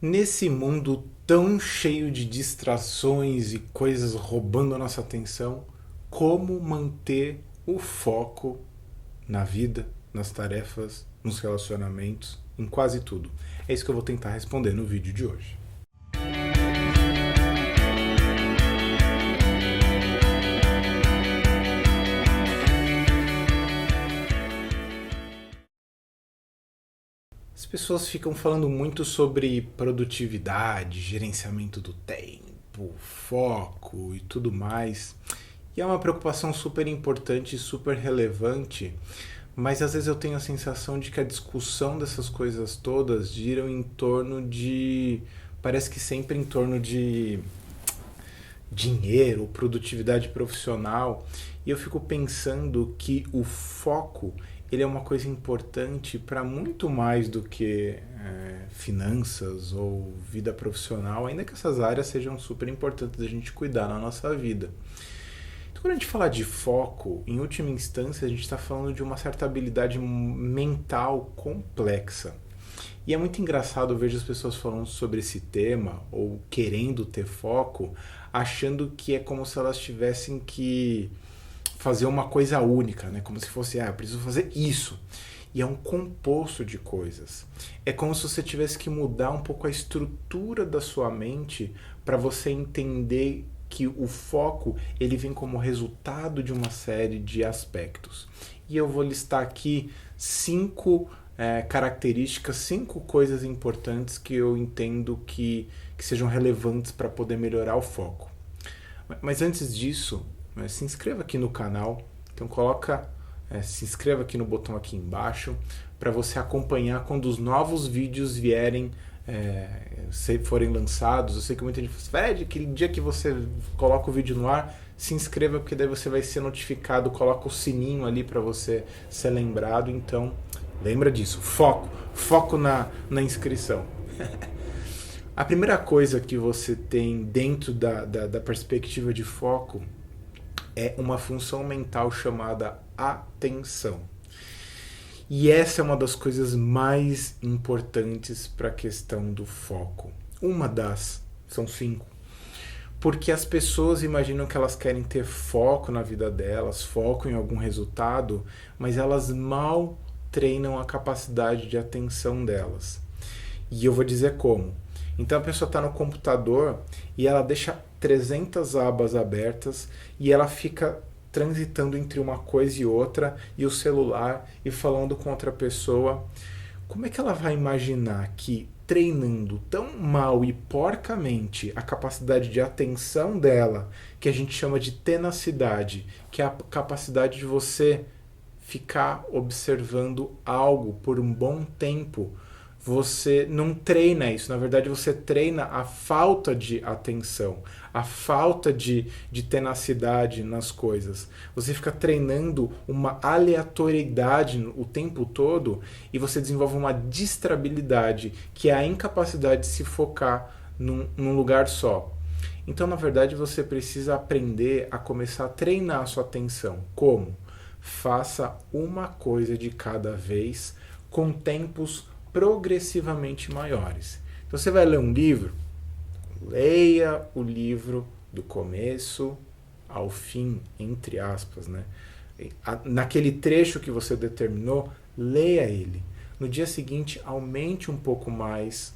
Nesse mundo tão cheio de distrações e coisas roubando a nossa atenção, como manter o foco na vida, nas tarefas, nos relacionamentos, em quase tudo? É isso que eu vou tentar responder no vídeo de hoje. As pessoas ficam falando muito sobre produtividade, gerenciamento do tempo, foco e tudo mais. E é uma preocupação super importante e super relevante, mas às vezes eu tenho a sensação de que a discussão dessas coisas todas giram em torno de. Parece que sempre em torno de dinheiro, produtividade profissional. E eu fico pensando que o foco ele é uma coisa importante para muito mais do que finanças ou vida profissional, ainda que essas áreas sejam super importantes da gente cuidar na nossa vida. Então, quando a gente fala de foco, em última instância, a gente está falando de uma certa habilidade mental complexa. E é muito engraçado, eu vejo as pessoas falando sobre esse tema, ou querendo ter foco, achando que é como se elas tivessem que fazer uma coisa única, né? Como se fosse, eu preciso fazer isso. E é um composto de coisas. É como se você tivesse que mudar um pouco a estrutura da sua mente para você entender que o foco ele vem como resultado de uma série de aspectos. E eu vou listar aqui cinco características, cinco coisas importantes que eu entendo que sejam relevantes para poder melhorar o foco. Mas antes disso, se inscreva aqui no canal. Então se inscreva aqui no botão aqui embaixo para você acompanhar quando os novos vídeos vierem, se forem lançados. Eu sei que muita gente fala, Fred, aquele dia que você coloca o vídeo no ar, se inscreva porque daí você vai ser notificado, coloca o sininho ali para você ser lembrado. Então, lembra disso, foco na inscrição. A primeira coisa que você tem dentro da perspectiva de foco é uma função mental chamada atenção. E essa é uma das coisas mais importantes para a questão do foco. São cinco. Porque as pessoas imaginam que elas querem ter foco na vida delas, foco em algum resultado, mas elas mal treinam a capacidade de atenção delas. E eu vou dizer como. Então a pessoa está no computador e ela deixa 300 abas abertas e ela fica transitando entre uma coisa e outra, e o celular, e falando com outra pessoa. Como é que ela vai imaginar que treinando tão mal e porcamente a capacidade de atenção dela, que a gente chama de tenacidade, que é a capacidade de você ficar observando algo por um bom tempo, você não treina isso, na verdade você treina a falta de atenção, a falta de tenacidade nas coisas. Você fica treinando uma aleatoriedade o tempo todo e você desenvolve uma distrabilidade, que é a incapacidade de se focar num lugar só. Então, na verdade, você precisa aprender a começar a treinar a sua atenção. Como? Faça uma coisa de cada vez com tempos progressivamente maiores. Então você vai ler um livro, leia o livro do começo ao fim, entre aspas, né? Naquele trecho que você determinou, leia ele. No dia seguinte, aumente um pouco mais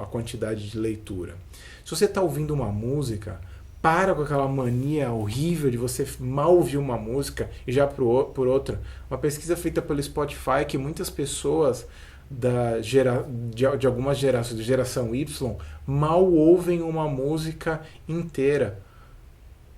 a quantidade de leitura. Se você está ouvindo uma música, para com aquela mania horrível de você mal ouvir uma música e já por outra. Uma pesquisa feita pelo Spotify que muitas pessoas de algumas gerações, de geração Y, mal ouvem uma música inteira.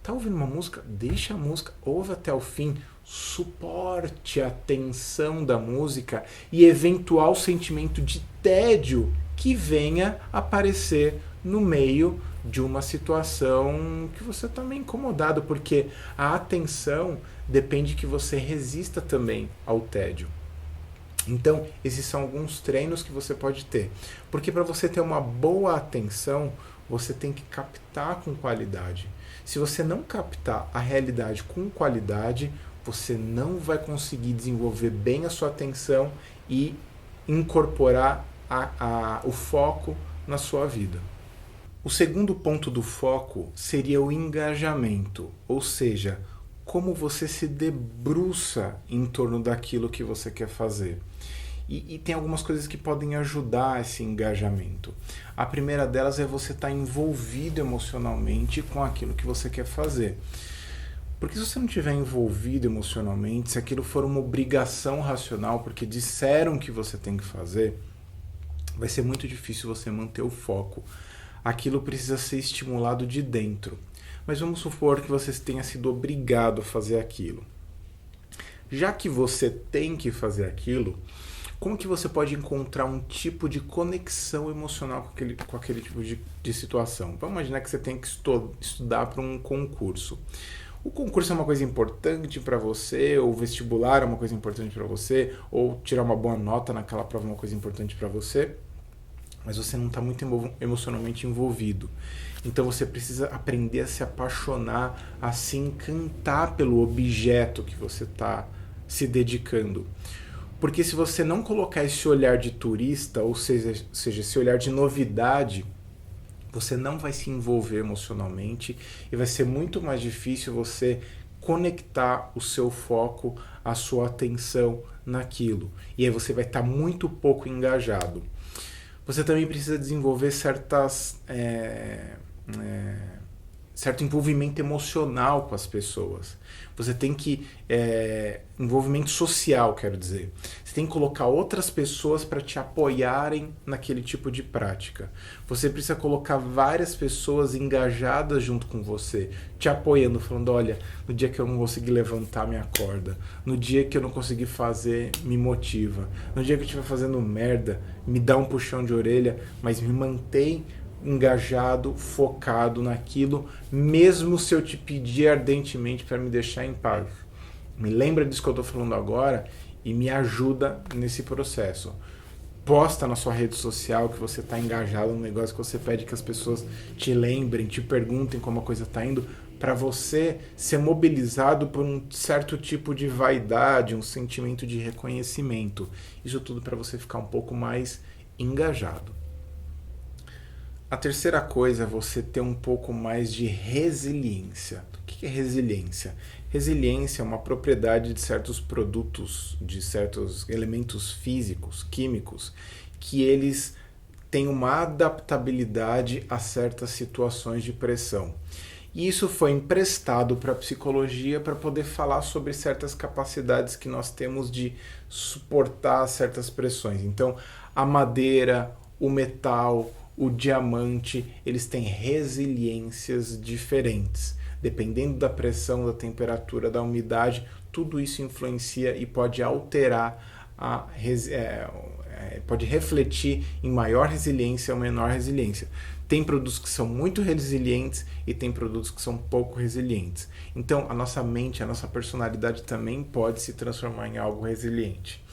Tá ouvindo uma música? Deixa a música, ouve até o fim, suporte a tensão da música e eventual sentimento de tédio que venha aparecer no meio de uma situação que você está meio incomodado, porque a atenção depende que você resista também ao tédio. Então, esses são alguns treinos que você pode ter. Porque para você ter uma boa atenção, você tem que captar com qualidade. Se você não captar a realidade com qualidade, você não vai conseguir desenvolver bem a sua atenção e incorporar o foco na sua vida. O segundo ponto do foco seria o engajamento, ou seja, como você se debruça em torno daquilo que você quer fazer. E tem algumas coisas que podem ajudar esse engajamento. A primeira delas é você estar envolvido emocionalmente com aquilo que você quer fazer. Porque se você não estiver envolvido emocionalmente, se aquilo for uma obrigação racional, porque disseram que você tem que fazer, vai ser muito difícil você manter o foco. Aquilo precisa ser estimulado de dentro. Mas vamos supor que você tenha sido obrigado a fazer aquilo. Já que você tem que fazer aquilo, como que você pode encontrar um tipo de conexão emocional com aquele tipo de situação? Vamos imaginar que você tem que estudar para um concurso. O concurso é uma coisa importante para você, ou o vestibular é uma coisa importante para você, ou tirar uma boa nota naquela prova é uma coisa importante para você, mas você não está muito emocionalmente envolvido. Então você precisa aprender a se apaixonar, a se encantar pelo objeto que você está se dedicando. Porque se você não colocar esse olhar de turista, ou seja, esse olhar de novidade, você não vai se envolver emocionalmente e vai ser muito mais difícil você conectar o seu foco, a sua atenção naquilo. E aí você vai estar muito pouco engajado. Você também precisa desenvolver certo envolvimento emocional com as pessoas. Você tem que... envolvimento social, quero dizer. Você tem que colocar outras pessoas para te apoiarem naquele tipo de prática. Você precisa colocar várias pessoas engajadas junto com você, te apoiando, falando, olha, no dia que eu não consegui levantar, me acorda. No dia que eu não consegui fazer, me motiva. No dia que eu estiver fazendo merda, me dá um puxão de orelha, mas me mantém engajado, focado naquilo, mesmo se eu te pedir ardentemente para me deixar em paz. Me lembra disso que eu estou falando agora e me ajuda nesse processo. Posta na sua rede social que você está engajado no negócio, que você pede que as pessoas te lembrem, te perguntem como a coisa está indo, para você ser mobilizado por um certo tipo de vaidade, um sentimento de reconhecimento. Isso tudo para você ficar um pouco mais engajado. A terceira coisa é você ter um pouco mais de resiliência. O que é resiliência? Resiliência é uma propriedade de certos produtos, de certos elementos físicos, químicos, que eles têm uma adaptabilidade a certas situações de pressão. E isso foi emprestado para a psicologia para poder falar sobre certas capacidades que nós temos de suportar certas pressões. Então, a madeira, o metal, o diamante, eles têm resiliências diferentes. Dependendo da pressão, da temperatura, da umidade, tudo isso influencia e pode alterar, pode refletir em maior resiliência ou menor resiliência. Tem produtos que são muito resilientes e tem produtos que são pouco resilientes. Então, a nossa mente, a nossa personalidade também pode se transformar em algo resiliente.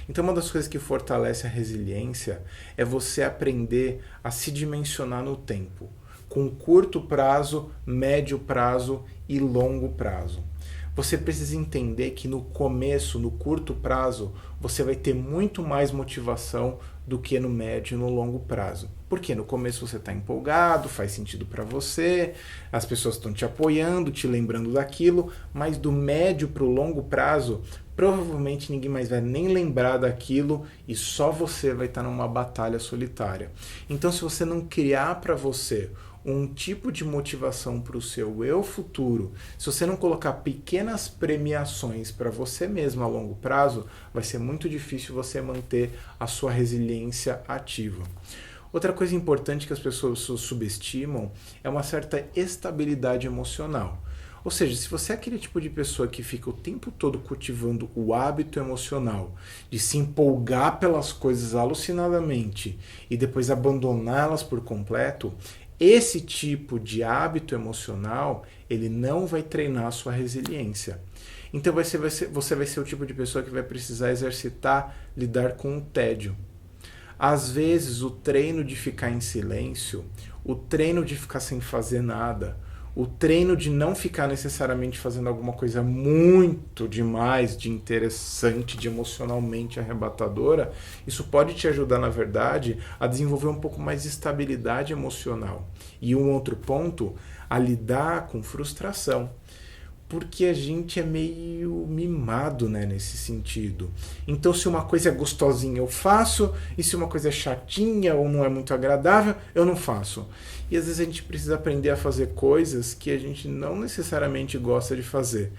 Então, uma das coisas que fortalece a resiliência é você aprender a se dimensionar no tempo, com curto prazo, médio prazo e longo prazo. Você precisa entender que no começo, no curto prazo, você vai ter muito mais motivação do que no médio e no longo prazo. Porque no começo você está empolgado, faz sentido para você, as pessoas estão te apoiando, te lembrando daquilo, mas do médio para o longo prazo, provavelmente ninguém mais vai nem lembrar daquilo e só você vai estar numa batalha solitária. Então, se você não criar para você um tipo de motivação para o seu eu futuro, se você não colocar pequenas premiações para você mesmo a longo prazo, vai ser muito difícil você manter a sua resiliência ativa. Outra coisa importante que as pessoas subestimam é uma certa estabilidade emocional. Ou seja, se você é aquele tipo de pessoa que fica o tempo todo cultivando o hábito emocional de se empolgar pelas coisas alucinadamente e depois abandoná-las por completo, esse tipo de hábito emocional, ele não vai treinar a sua resiliência. Então você vai ser o tipo de pessoa que vai precisar exercitar, lidar com o tédio. Às vezes o treino de ficar em silêncio, o treino de ficar sem fazer nada, o treino de não ficar necessariamente fazendo alguma coisa muito demais, de interessante, de emocionalmente arrebatadora, isso pode te ajudar, na verdade, a desenvolver um pouco mais de estabilidade emocional. E um outro ponto, a lidar com frustração. Porque a gente é meio mimado, né, nesse sentido. Então, se uma coisa é gostosinha, eu faço, e se uma coisa é chatinha ou não é muito agradável, eu não faço. E às vezes a gente precisa aprender a fazer coisas que a gente não necessariamente gosta de fazer.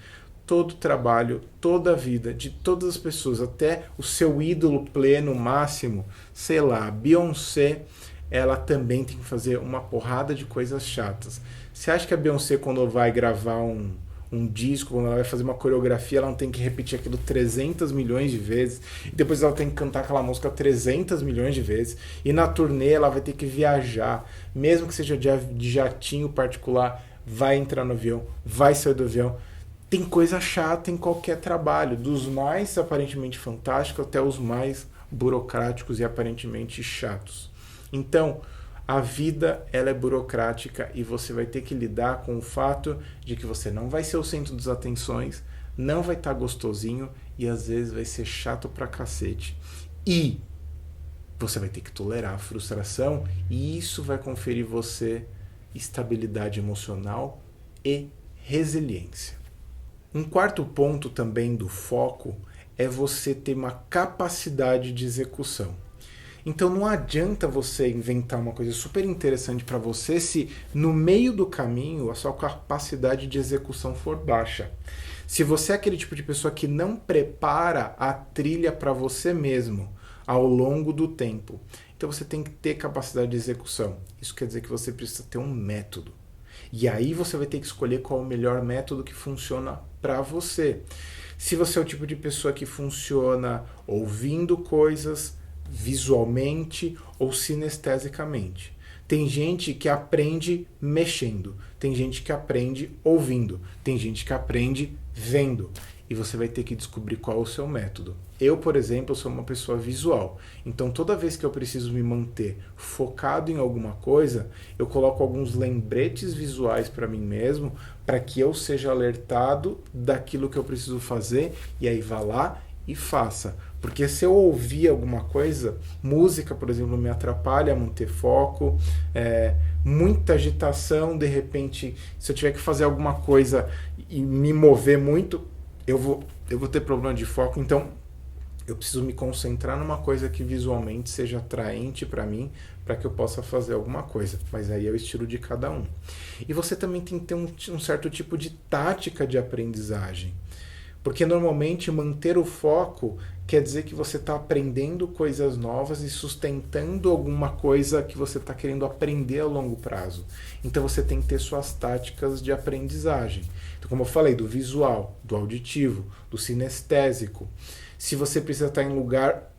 Todo trabalho, toda a vida, de todas as pessoas, até o seu ídolo pleno, máximo, sei lá, Beyoncé, ela também tem que fazer uma porrada de coisas chatas. Você acha que a Beyoncé, quando vai gravar um disco, quando ela vai fazer uma coreografia, ela não tem que repetir aquilo 300 milhões de vezes, e depois ela tem que cantar aquela música 300 milhões de vezes, e na turnê ela vai ter que viajar, mesmo que seja de jatinho particular, vai entrar no avião, vai sair do avião. Tem coisa chata em qualquer trabalho, dos mais aparentemente fantásticos até os mais burocráticos e aparentemente chatos. Então, a vida, ela é burocrática e você vai ter que lidar com o fato de que você não vai ser o centro das atenções, não vai estar gostosinho e às vezes vai ser chato pra cacete. E você vai ter que tolerar a frustração e isso vai conferir você estabilidade emocional e resiliência. Um quarto ponto também do foco é você ter uma capacidade de execução. Então não adianta você inventar uma coisa super interessante para você se no meio do caminho a sua capacidade de execução for baixa. Se você é aquele tipo de pessoa que não prepara a trilha para você mesmo ao longo do tempo, então você tem que ter capacidade de execução. Isso quer dizer que você precisa ter um método. E aí você vai ter que escolher qual é o melhor método que funciona para você. Se você é o tipo de pessoa que funciona ouvindo coisas visualmente ou sinestesicamente. Tem gente que aprende mexendo, tem gente que aprende ouvindo, tem gente que aprende vendo. E você vai ter que descobrir qual é o seu método. Eu, por exemplo, sou uma pessoa visual. Então, toda vez que eu preciso me manter focado em alguma coisa, eu coloco alguns lembretes visuais para mim mesmo, para que eu seja alertado daquilo que eu preciso fazer, e aí vá lá e faça. Porque se eu ouvir alguma coisa, música, por exemplo, me atrapalha a manter foco, muita agitação, de repente, se eu tiver que fazer alguma coisa e me mover muito, eu vou ter problema de foco. Então, eu preciso me concentrar numa coisa que visualmente seja atraente para mim, para que eu possa fazer alguma coisa. Mas aí é o estilo de cada um. E você também tem que ter um certo tipo de tática de aprendizagem. Porque normalmente manter o foco quer dizer que você está aprendendo coisas novas e sustentando alguma coisa que você está querendo aprender a longo prazo. Então você tem que ter suas táticas de aprendizagem. Então, como eu falei, do visual, do auditivo, do sinestésico. Se você precisa estar em lugar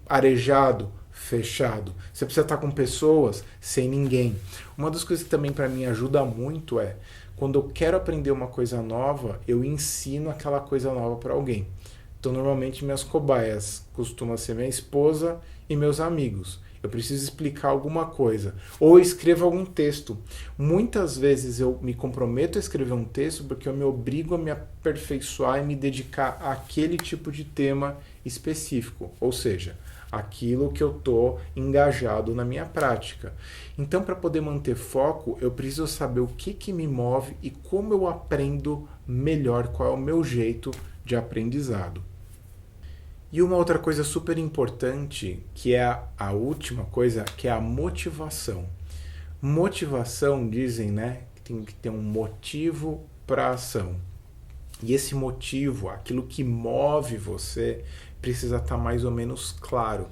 arejado, fechado. Você precisa estar com pessoas, sem ninguém. Uma das coisas que também para mim ajuda muito é quando eu quero aprender uma coisa nova, eu ensino aquela coisa nova para alguém. Então, normalmente, minhas cobaias costumam ser minha esposa e meus amigos. Eu preciso explicar alguma coisa. Ou escrevo algum texto. Muitas vezes eu me comprometo a escrever um texto porque eu me obrigo a me aperfeiçoar e me dedicar àquele tipo de tema específico. Ou seja, aquilo que eu estou engajado na minha prática. Então, para poder manter foco, eu preciso saber o que me move e como eu aprendo melhor, qual é o meu jeito de aprendizado. E uma outra coisa super importante, que é a última coisa, que é a motivação. Motivação, dizem, né, que tem que ter um motivo para a ação. E esse motivo, aquilo que move você, precisa estar mais ou menos claro.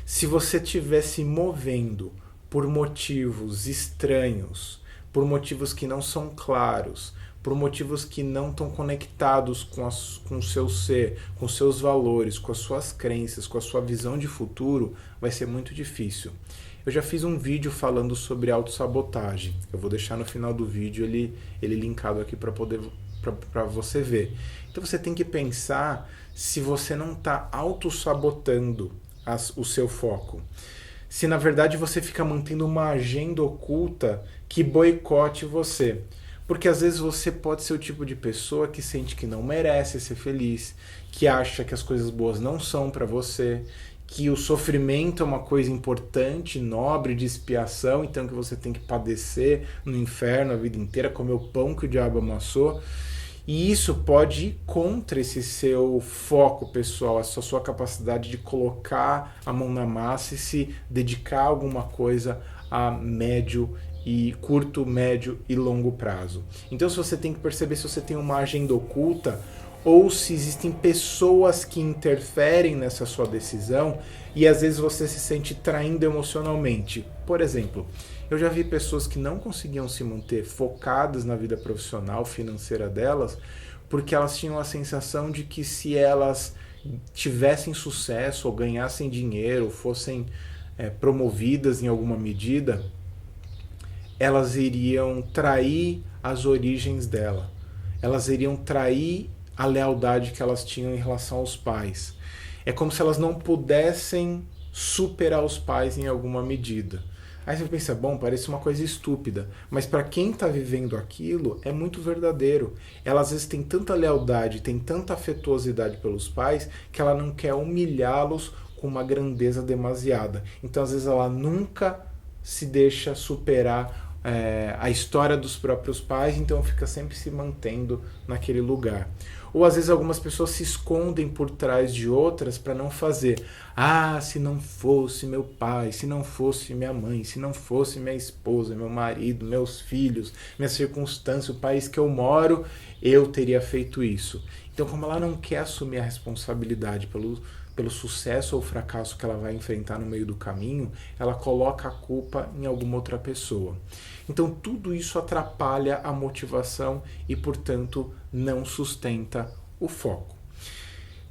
Se você estiver se movendo por motivos estranhos, por motivos que não são claros, por motivos que não estão conectados com o seu ser, com os seus valores, com as suas crenças, com a sua visão de futuro, vai ser muito difícil. Eu já fiz um vídeo falando sobre autossabotagem. Eu vou deixar no final do vídeo ele linkado aqui para você ver. Então você tem que pensar se você não está autossabotando o seu foco. Se na verdade você fica mantendo uma agenda oculta que boicote você. Porque às vezes você pode ser o tipo de pessoa que sente que não merece ser feliz, que acha que as coisas boas não são para você, que o sofrimento é uma coisa importante, nobre, de expiação, então que você tem que padecer no inferno a vida inteira, comer o pão que o diabo amassou. E isso pode ir contra esse seu foco pessoal, essa sua capacidade de colocar a mão na massa e se dedicar a alguma coisa a médio e curto, médio e longo prazo. Então, se você tem que perceber se você tem uma agenda oculta ou se existem pessoas que interferem nessa sua decisão e às vezes você se sente traindo emocionalmente. Por exemplo, eu já vi pessoas que não conseguiam se manter focadas na vida profissional, financeira delas, porque elas tinham a sensação de que se elas tivessem sucesso ou ganhassem dinheiro, ou fossem promovidas em alguma medida, elas iriam trair as origens dela. Elas iriam trair a lealdade que elas tinham em relação aos pais. É como se elas não pudessem superar os pais em alguma medida. Aí você pensa, bom, parece uma coisa estúpida, mas para quem está vivendo aquilo é muito verdadeiro. Ela às vezes tem tanta lealdade, tem tanta afetuosidade pelos pais que ela não quer humilhá-los com uma grandeza demasiada. Então às vezes ela nunca se deixa superar a história dos próprios pais, então fica sempre se mantendo naquele lugar. Ou às vezes algumas pessoas se escondem por trás de outras para não fazer. Ah, se não fosse meu pai, se não fosse minha mãe, se não fosse minha esposa, meu marido, meus filhos, minha circunstância, o país que eu moro, eu teria feito isso. Então, como ela não quer assumir a responsabilidade pelo sucesso ou fracasso que ela vai enfrentar no meio do caminho, ela coloca a culpa em alguma outra pessoa. Então tudo isso atrapalha a motivação e, portanto, não sustenta o foco.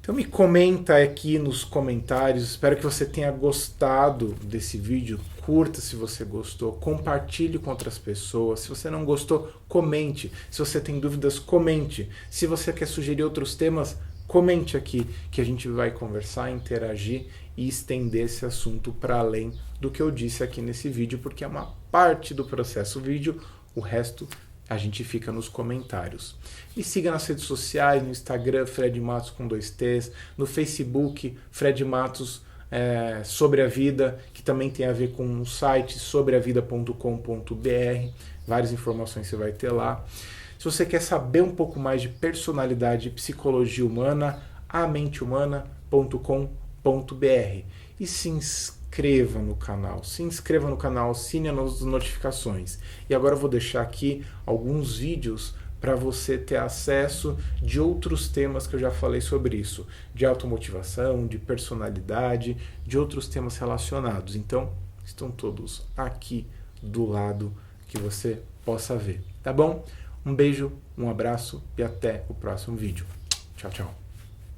Então me comenta aqui nos comentários, espero que você tenha gostado desse vídeo, curta se você gostou, compartilhe com outras pessoas, se você não gostou, comente, se você tem dúvidas, comente, se você quer sugerir outros temas, comente aqui, que a gente vai conversar, interagir e estender esse assunto para além do que eu disse aqui nesse vídeo, porque é uma parte do processo vídeo, o resto a gente fica nos comentários. Me siga nas redes sociais, no Instagram, Fred Matos com 2 T's, no Facebook, Fred Matos Sobre a Vida, que também tem a ver com um site, sobreavida.com.br, várias informações você vai ter lá. Se você quer saber um pouco mais de personalidade e psicologia humana, amentehumana.com.br. E se inscreva no canal, assine as notificações. E agora eu vou deixar aqui alguns vídeos para você ter acesso de outros temas que eu já falei sobre isso, de automotivação, de personalidade, de outros temas relacionados. Então, estão todos aqui do lado que você possa ver, tá bom? Um beijo, um abraço e até o próximo vídeo. Tchau, tchau.